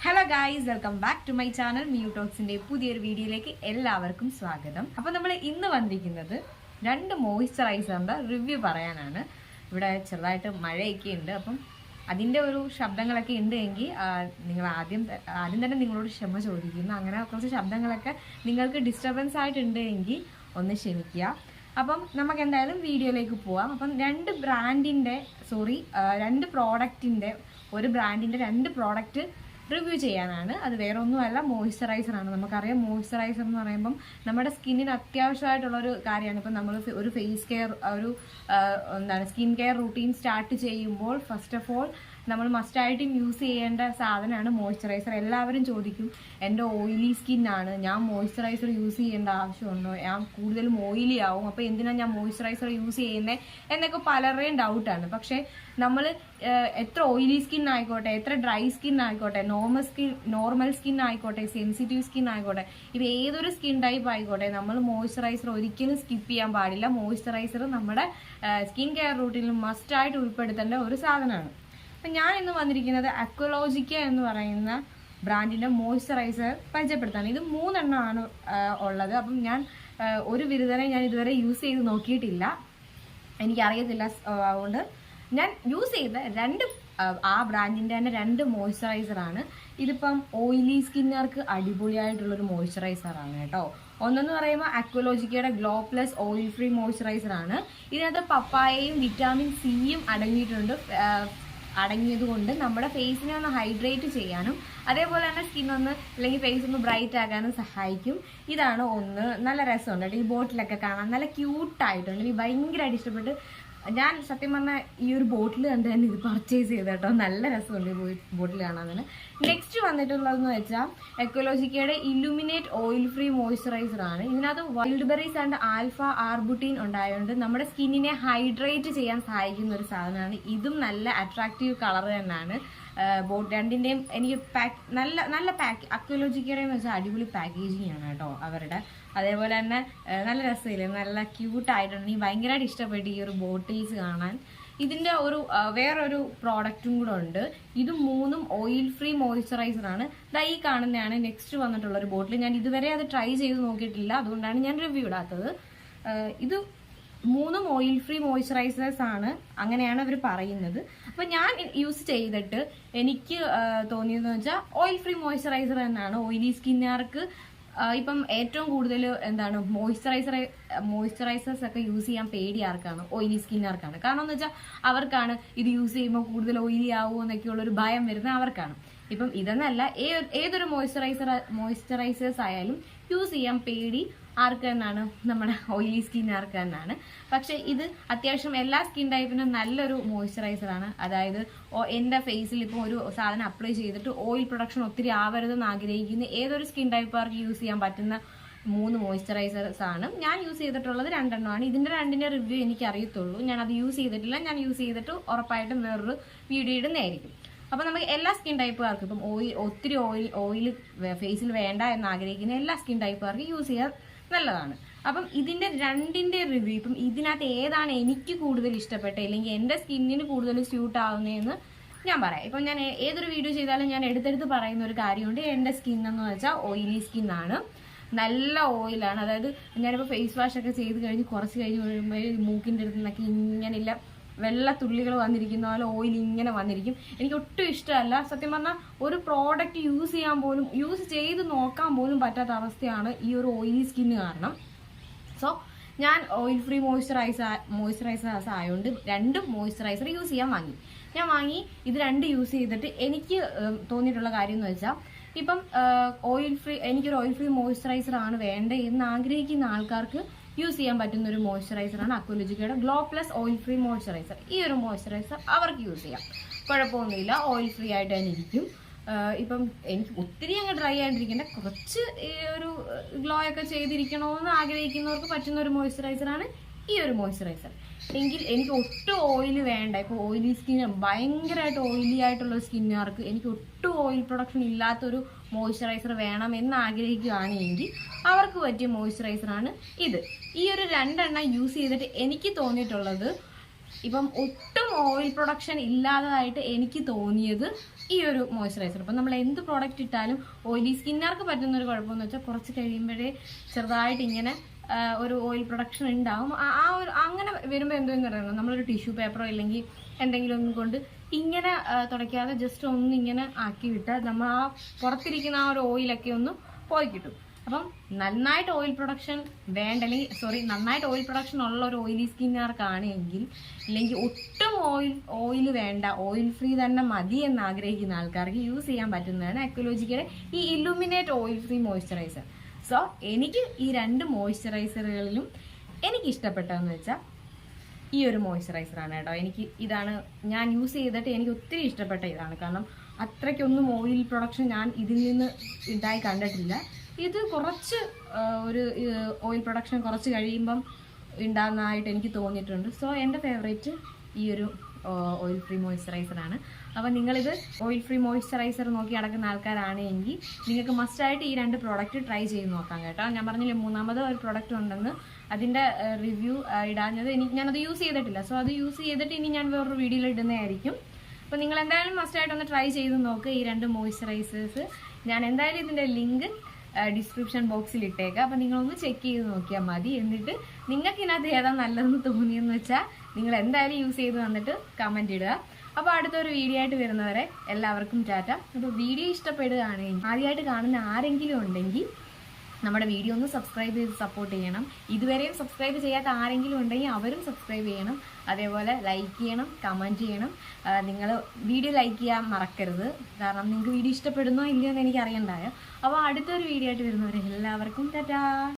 Hello guys, welcome back to my channel Miyu ടോക്സിന്റെ പുതിയൊരു വീഡിയോയിലേക്ക് എല്ലാവർക്കും സ്വാഗതം. അപ്പൊ നമ്മൾ ഇന്ന് വന്നിരിക്കുന്നത് 2 മോയ്സ്ചറൈസറിന്റെ റിവ്യൂ പറയാനാണ്. ഇവിടെ ചെറുതായിട്ട് മഴയൊക്കെ ഉണ്ട്, അപ്പം അതിന്റെ ഒരു ശബ്ദങ്ങളൊക്കെ ഉണ്ട് എങ്കിൽ നിങ്ങൾ ആദ്യം തന്നെ നിങ്ങളോട് ക്ഷമ ചോദിക്കുന്നു. അങ്ങനെ കുറച്ച് ശബ്ദങ്ങളൊക്കെ നിങ്ങൾക്ക് ഡിസ്റ്റർബൻസ് ആയിട്ടുണ്ട് എങ്കിൽ ഒന്ന് ക്ഷമിക്കുക. അപ്പം നമുക്ക് എന്തായാലും വീഡിയോയിലേക്ക് പോവാം. അപ്പം 2 പ്രോഡക്റ്റിന്റെ ഒരു ബ്രാൻഡിന്റെ 2 പ്രോഡക്റ്റ് റിവ്യൂ ചെയ്യാനാണ്. അത് വേറെ ഒന്നുമല്ല, മോയ്സ്ചറൈസർ ആണ്. നമുക്കറിയാം മോയ്സ്ചറൈസർ എന്ന് പറയുമ്പം നമ്മുടെ സ്കിന്നിന് അത്യാവശ്യമായിട്ടുള്ളൊരു കാര്യമാണ്. ഇപ്പം നമ്മൾ ഒരു face care skin care routine start ചെയ്യുമ്പോൾ ഫസ്റ്റ് ഓഫ് ഓൾ നമ്മൾ മസ്റ്റായിട്ടും യൂസ് ചെയ്യേണ്ട സാധനമാണ് മോയ്സ്ചറൈസർ. എല്ലാവരും ചോദിക്കും, എൻ്റെ ഓയിലി സ്കിന്നാണ്, ഞാൻ മോയ്സ്ചറൈസർ യൂസ് ചെയ്യേണ്ട ആവശ്യമുണ്ടോ, ഞാൻ കൂടുതലും ഓയിലി ആവും, അപ്പോൾ എന്തിനാണ് ഞാൻ മോയ്സ്ചറൈസർ യൂസ് ചെയ്യുന്നത് എന്നൊക്കെ പലരുടെയും ഡൗട്ടാണ്. പക്ഷേ നമ്മൾ എത്ര ഓയിലി സ്കിൻ ആയിക്കോട്ടെ, എത്ര ഡ്രൈ സ്കിൻ ആയിക്കോട്ടെ, നോർമൽ സ്കിൻ ആയിക്കോട്ടെ, സെൻസിറ്റീവ് സ്കിൻ ആയിക്കോട്ടെ, ഇത് ഏതൊരു സ്കിൻ ടൈപ്പ് ആയിക്കോട്ടെ, നമ്മൾ മോയ്സ്ചറൈസർ ഒരിക്കലും സ്കിപ്പ് ചെയ്യാൻ പാടില്ല. മോയ്സ്ചറൈസർ നമ്മുടെ സ്കിൻ കെയർ റൂട്ടീനിൽ മസ്റ്റായിട്ട് ഉൾപ്പെടുത്തേണ്ട ഒരു സാധനമാണ്. അപ്പം ഞാൻ ഇന്ന് വന്നിരിക്കുന്നത് അക്വലോജിക്ക എന്ന് പറയുന്ന ബ്രാൻഡിന്റെ മോയ്സ്ചറൈസർ പരിചയപ്പെടുത്താണ്. ഇത് 3 എണ്ണമാണ് ഉള്ളത്. അപ്പം ഞാൻ ഒരു വിരുദ്ധനെ ഞാൻ ഇതുവരെ യൂസ് ചെയ്ത് നോക്കിയിട്ടില്ല, എനിക്കറിയത്തില്ല. അതുകൊണ്ട് ഞാൻ യൂസ് ചെയ്ത ആ ബ്രാൻഡിന്റെ തന്നെ 2 മോയ്സ്ചറൈസറാണ്. ഇതിപ്പം ഓയിലി സ്കിന്നർക്ക് അടിപൊളിയായിട്ടുള്ളൊരു മോയ്സ്ചറൈസറാണ് കേട്ടോ. ഒന്നെന്ന് പറയുമ്പോൾ അക്വലോജിക്കയുടെ glow plus oil free moisturiser ആണ്. ഇതിനകത്ത് പപ്പായയും വിറ്റാമിൻ സിയും അടങ്ങിയത് കൊണ്ട് നമ്മുടെ ഫേസിനെ ഒന്ന് ഹൈഡ്രേറ്റ് ചെയ്യാനും അതേപോലെ തന്നെ സ്കിൻ അല്ലെങ്കിൽ ഫേസ് ഒന്ന് ബ്രൈറ്റ് ആക്കാനും സഹായിക്കും. ഇതാണ് ഒന്ന്. നല്ല രസമുണ്ട് കേട്ടോ, ഈ ബോട്ടിലൊക്കെ കാണാൻ നല്ല ക്യൂട്ടായിട്ടുണ്ട്. എനിക്ക് ഭയങ്കരമായിട്ട് ഇഷ്ടപ്പെട്ട് ഞാൻ സത്യം പറഞ്ഞാൽ ഈ ഒരു ബോട്ടിൽ കണ്ട് തന്നെ ഇത് പർച്ചേസ് ചെയ്ത് കേട്ടോ. നല്ല രസമുണ്ട് ഈ ബോട്ടിൽ കാണാൻ തന്നെ. നെക്സ്റ്റ് വന്നിട്ടുള്ളതെന്ന് വെച്ചാൽ എക്കോളജിക്കയുടെ ഇലുമിനേറ്റ് ഓയിൽ ഫ്രീ മോയ്സ്ചറൈസർ ആണ്. ഇതിനകത്ത് വൈൽഡ് ബെറീസ് ആൻഡ് ആൽഫ ആർബുട്ടീൻ ഉണ്ടായതുകൊണ്ട് നമ്മുടെ സ്കിന്നിനെ ഹൈഡ്രേറ്റ് ചെയ്യാൻ സഹായിക്കുന്ന ഒരു സാധനമാണ്. ഇതും നല്ല അട്രാക്റ്റീവ് കളർ തന്നെയാണ്. രണ്ടിൻ്റെയും എനിക്ക് നല്ല അക്വലോജിക്കയുടെ എന്ന് വെച്ചാൽ അടിപൊളി പാക്കേജിങ് ആണ് കേട്ടോ അവരുടെ. അതേപോലെ തന്നെ നല്ല രസമില്ലേ, നല്ല ക്യൂട്ടായിട്ടുണ്ട്. എനിക്ക് ഭയങ്കരമായിട്ട് ഇഷ്ടപ്പെട്ടു ഈ ഒരു ബോട്ടിൽസ് കാണാൻ. ഇതിൻ്റെ വേറൊരു പ്രോഡക്റ്റും കൂടെ ഉണ്ട്. ഇത് 3 ഓയിൽ ഫ്രീ മോയ്സ്ചറൈസർ ആണ്. ഈ കാണുന്നതാണ് നെക്സ്റ്റ് വന്നിട്ടുള്ളൊരു ബോട്ടിൽ. ഞാൻ ഇതുവരെ അത് ട്രൈ ചെയ്ത് നോക്കിയിട്ടില്ല, അതുകൊണ്ടാണ് ഞാൻ റിവ്യൂ ഇടാത്തത്. ഇത് 3 ഓയിൽ ഫ്രീ മോയ്സ്ചറൈസേഴ്സ് ആണ്, അങ്ങനെയാണ് അവർ പറയുന്നത്. അപ്പം ഞാൻ യൂസ് ചെയ്തിട്ട് എനിക്ക് തോന്നിയതെന്ന് വെച്ചാൽ ഓയിൽ ഫ്രീ മോയ്സ്ചറൈസർ തന്നെയാണ്. ഓയിലി സ്കിന്നുകാർക്ക് ഇപ്പം ഏറ്റവും കൂടുതൽ മോയ്സ്ചറൈസേഴ്സ് ഒക്കെ യൂസ് ചെയ്യാൻ പേടി ആർക്കാണ്? ഓയിലി സ്കിന്നുകാർക്കാണ്. കാരണം എന്ന് വെച്ചാൽ അവർക്കാണ് ഇത് യൂസ് ചെയ്യുമ്പോൾ കൂടുതൽ ഓയിലി ആവുമോ എന്നൊക്കെയുള്ളൊരു ഭയം വരുന്നത് അവർക്കാണ്. ഇപ്പം ഇതെന്നല്ല, ഏതൊരു മോയ്സ്ചറൈസേഴ്സ് ആയാലും യൂസ് ചെയ്യാൻ പേടി ആർക്ക് തന്നെയാണ്? നമ്മുടെ ഓയിലി സ്കിന്നുകാർക്ക് തന്നെയാണ്. പക്ഷെ ഇത് അത്യാവശ്യം എല്ലാ സ്കിൻ ടൈപ്പിനും നല്ലൊരു മോയ്സ്ചറൈസറാണ്. അതായത് എൻ്റെ ഫേസിൽ ഇപ്പോൾ ഒരു സാധനം അപ്ലൈ ചെയ്തിട്ട് ഓയിൽ പ്രൊഡക്ഷൻ ഒത്തിരി ആവരുതെന്ന് ആഗ്രഹിക്കുന്ന ഏതൊരു സ്കിൻ ടൈപ്പുകാർക്ക് യൂസ് ചെയ്യാൻ പറ്റുന്ന 3 മോയ്സ്ചറൈസേഴ്സ് ആണ്. ഞാൻ യൂസ് ചെയ്തിട്ടുള്ളത് 2 എണ്ണമാണ്. ഇതിൻ്റെ 2ന്റെ റിവ്യൂ എനിക്ക് അറിയത്തുള്ളൂ, ഞാൻ അത് യൂസ് ചെയ്തിട്ടില്ല. ഞാൻ യൂസ് ചെയ്തിട്ട് ഉറപ്പായിട്ടും വേറൊരു വീഡിയോ ഇടുന്നതായിരിക്കും. അപ്പം നമുക്ക് എല്ലാ സ്കിൻ ടൈപ്പുകാർക്കും ഇപ്പം ഒത്തിരി ഓയിൽ ഫേസിൽ വേണ്ട എന്ന് ആഗ്രഹിക്കുന്ന എല്ലാ സ്കിൻ ടൈപ്പുകാർക്കും യൂസ് ചെയ്യാൻ നല്ലതാണ്. അപ്പം ഇതിന്റെ 2ന്റെ റിവ്യൂ, ഇപ്പം ഇതിനകത്ത് ഏതാണ് എനിക്ക് കൂടുതൽ ഇഷ്ടപ്പെട്ടത് അല്ലെങ്കിൽ എൻ്റെ സ്കിന്നിന് കൂടുതൽ സ്യൂട്ട് ആവുന്നതെന്ന് ഞാൻ പറയാം. ഇപ്പം ഞാൻ ഏതൊരു വീഡിയോ ചെയ്താലും ഞാൻ എടുത്തെടുത്ത് പറയുന്ന ഒരു കാര്യമുണ്ട്. എൻ്റെ സ്കിൻ എന്ന് വെച്ചാൽ ഓയിലി സ്കിന്നാണ്, നല്ല ഓയിലാണ്. അതായത് ഞാനിപ്പോൾ ഫേസ് വാഷ് ഒക്കെ ചെയ്ത് കഴിഞ്ഞ് കുറച്ച് കഴിഞ്ഞ് കഴിയുമ്പോൾ മൂക്കിൻ്റെ അടുത്ത് നിന്നൊക്കെ ഇങ്ങനെയില്ല വെള്ള തുള്ളികൾ വന്നിരിക്കുന്ന പോലെ ഓയിൽ ഇങ്ങനെ വന്നിരിക്കും. എനിക്ക് ഒട്ടും ഇഷ്ടമല്ല. സത്യം പറഞ്ഞാൽ ഒരു പ്രോഡക്റ്റ് യൂസ് ചെയ്ത് നോക്കാൻ പോലും പറ്റാത്ത അവസ്ഥയാണ് ഈ ഒരു ഓയിലി സ്കിന്ന് കാരണം. സോ ഞാൻ ഓയിൽ ഫ്രീ മോയ്സ്ചറൈസേഴ്സ് ആയതുകൊണ്ട് 2 മോയ്സ്ചറൈസർ യൂസ് ചെയ്യാൻ വാങ്ങി. ഇത് 2 യൂസ് ചെയ്തിട്ട് എനിക്ക് തോന്നിയിട്ടുള്ള കാര്യം എന്ന് വെച്ചാൽ, ഇപ്പം എനിക്കൊരു ഓയിൽ ഫ്രീ മോയ്സ്ചറൈസർ ആണ് വേണ്ടത് എന്ന് ആഗ്രഹിക്കുന്ന ആൾക്കാർക്ക് യൂസ് ചെയ്യാൻ പറ്റുന്ന ഒരു മോയ്സ്ചറൈസറാണ് അക്വലോജിക്കയുടെ glow plus oil free moisturiser. ഈ ഒരു മോയ്സ്ചറൈസർ അവർക്ക് യൂസ് ചെയ്യാം, കുഴപ്പമൊന്നുമില്ല. ഓയിൽ ഫ്രീ ആയിട്ട് തന്നെ ഇരിക്കും. ഇപ്പം എനിക്ക് ഒത്തിരി അങ്ങ് ഡ്രൈ ആയിട്ടിരിക്കേണ്ട, കുറച്ച് ഒരു ഗ്ലോ ഒക്കെ ചെയ്തിരിക്കണമെന്ന് ആഗ്രഹിക്കുന്നവർക്ക് പറ്റുന്ന ഒരു മോയ്സ്ചറൈസറാണ് ഈ ഒരു മോയ്സ്ചറൈസർ. എങ്കിൽ എനിക്ക് ഒട്ടും ഓയിൽ വേണ്ട. ഇപ്പോൾ ഓയിലി സ്കിന്ന്, ഭയങ്കരമായിട്ട് ഓയിലി ആയിട്ടുള്ള സ്കിന്നുകാർക്ക്, എനിക്ക് ഒട്ടും ഓയിൽ പ്രൊഡക്ഷൻ ഇല്ലാത്തൊരു മോയ്സ്ചറൈസർ വേണം എന്ന് ആഗ്രഹിക്കുകയാണെങ്കിൽ അവർക്ക് പറ്റിയ മോയ്സ്ചറൈസറാണ് ഇത്. ഈ ഒരു 2 എണ്ണം യൂസ് ചെയ്തിട്ട് എനിക്ക് തോന്നിയിട്ടുള്ളത്, ഇപ്പം ഒട്ടും ഓയിൽ പ്രൊഡക്ഷൻ ഇല്ലാത്തതായിട്ട് എനിക്ക് തോന്നിയത് ഈ ഒരു മോയ്സ്ചറൈസർ. അപ്പം നമ്മൾ എന്ത് പ്രോഡക്റ്റ് ഇട്ടാലും ഓയിലി സ്കിന്നുകാർക്ക് പറ്റുന്ന ഒരു കുഴപ്പമെന്ന് വെച്ചാൽ കുറച്ച് കഴിയുമ്പോഴേ ചെറുതായിട്ട് ഇങ്ങനെ ഒരു ഓയിൽ പ്രൊഡക്ഷൻ ഉണ്ടാവും. ആ ഒരു അങ്ങനെ വരുമ്പോൾ എന്തോന്ന് പറയുന്നത്, നമ്മളൊരു ടിഷ്യൂ പേപ്പറോ അല്ലെങ്കിൽ എന്തെങ്കിലും ഒന്നും കൊണ്ട് ഇങ്ങനെ തുടയ്ക്കാതെ ജസ്റ്റ് ഒന്ന് ഇങ്ങനെ ആക്കി വിട്ടാൽ നമ്മൾ ആ പുറത്തിരിക്കുന്ന ആ ഒരു ഓയിലൊക്കെ ഒന്ന് പോയി കിട്ടും. അപ്പം നന്നായിട്ട് ഓയിൽ പ്രൊഡക്ഷൻ വേണ്ട, അല്ലെങ്കിൽ നന്നായിട്ട് ഓയിൽ പ്രൊഡക്ഷൻ ഉള്ള ഒരു ഓയിലി സ്കിന്നുകാർക്കാണെങ്കിൽ, ഇല്ലെങ്കിൽ ഒട്ടും ഓയിൽ വേണ്ട, ഓയിൽ ഫ്രീ തന്നെ മതി എന്ന് ആഗ്രഹിക്കുന്ന ആൾക്കാർക്ക് യൂസ് ചെയ്യാൻ പറ്റുന്നതാണ് അക്വലോജിക്കയുടെ ഈ illuminate oil free moisturiser. So എനിക്ക് ഈ 2 മോയ്സ്ചറൈസറുകളിലും എനിക്ക് ഇഷ്ടപ്പെട്ടതെന്ന് വെച്ചാൽ ഈ ഒരു മോയ്സ്ചറൈസറാണ് കേട്ടോ. ഇതാണ് ഞാൻ യൂസ് ചെയ്തിട്ട് എനിക്ക് ഒത്തിരി ഇഷ്ടപ്പെട്ട ഇതാണ്. കാരണം അത്രയ്ക്കൊന്നും ഓയിൽ പ്രൊഡക്ഷൻ ഞാൻ ഇതിൽ നിന്ന് ഇതായി കണ്ടിട്ടില്ല. ഇത് കുറച്ച് ഒരു ഓയിൽ പ്രൊഡക്ഷൻ കുറച്ച് കഴിയുമ്പം ഉണ്ടാകുന്നതായിട്ട് എനിക്ക് തോന്നിയിട്ടുണ്ട്. സോ എൻ്റെ ഫേവറേറ്റ് ഈ ഒരു ഓയിൽ ഫ്രീ മോയ്സ്ചറൈസറാണ്. അപ്പം നിങ്ങളിത് ഓയിൽ ഫ്രീ മോയ്സ്ചറൈസർ നോക്കി നടക്കുന്ന ആൾക്കാരാണെങ്കിൽ നിങ്ങൾക്ക് മസ്റ്റായിട്ട് ഈ 2 പ്രോഡക്റ്റ് ട്രൈ ചെയ്ത് നോക്കാം കേട്ടോ. ഞാൻ പറഞ്ഞില്ലേ 3ാമത് ഒരു പ്രോഡക്റ്റ് ഉണ്ടെന്ന്, അതിൻ്റെ റിവ്യൂ ഇടാഞ്ഞത് ഞാനത് യൂസ് ചെയ്തിട്ടില്ല. സോ അത് യൂസ് ചെയ്തിട്ട് ഇനി ഞാൻ വേറൊരു വീഡിയോയിൽ ഇടുന്നതായിരിക്കും. അപ്പോൾ നിങ്ങൾ എന്തായാലും മസ്റ്റായിട്ട് ഒന്ന് ട്രൈ ചെയ്ത് നോക്കുക ഈ 2 മോയ്സ്ചറൈസേഴ്സ്. ഞാൻ എന്തായാലും ഇതിൻ്റെ ലിങ്ക് ഡിസ്ക്രിപ്ഷൻ ബോക്സിൽ ഇട്ടേക്കാം. അപ്പം നിങ്ങളൊന്ന് ചെക്ക് ചെയ്ത് നോക്കിയാൽ മതി. എന്നിട്ട് നിങ്ങൾക്ക് ഇതിനകത്ത് ഏതാ നല്ലതെന്ന് തോന്നിയെന്ന് വെച്ചാൽ നിങ്ങൾ എന്തായാലും യൂസ് ചെയ്ത് വന്നിട്ട് കമൻറ്റ് ഇടുക. അപ്പോൾ അടുത്തൊരു വീഡിയോ ആയിട്ട് വരുന്നവരെ എല്ലാവർക്കും ടാറ്റ. അപ്പോൾ വീഡിയോ ഇഷ്ടപ്പെടുകയാണെങ്കിൽ, ആദ്യമായിട്ട് കാണുന്ന ആരെങ്കിലും ഉണ്ടെങ്കിൽ നമ്മുടെ വീഡിയോ ഒന്ന് സബ്സ്ക്രൈബ് ചെയ്ത് സപ്പോർട്ട് ചെയ്യണം. ഇതുവരെയും സബ്സ്ക്രൈബ് ചെയ്യാത്ത ആരെങ്കിലും ഉണ്ടെങ്കിൽ അവരും സബ്സ്ക്രൈബ് ചെയ്യണം. അതേപോലെ ലൈക്ക് ചെയ്യണം, കമൻറ്റ് ചെയ്യണം. നിങ്ങൾ വീഡിയോ ലൈക്ക് ചെയ്യാൻ മറക്കരുത്. കാരണം നിങ്ങൾക്ക് വീഡിയോ ഇഷ്ടപ്പെടുന്നോ ഇല്ലയോ എന്ന് എനിക്ക് അറിയണ്ടായോ. അപ്പോൾ അടുത്തൊരു വീഡിയോ ആയിട്ട് വരുന്നവരെ എല്ലാവർക്കും ടാറ്റാ.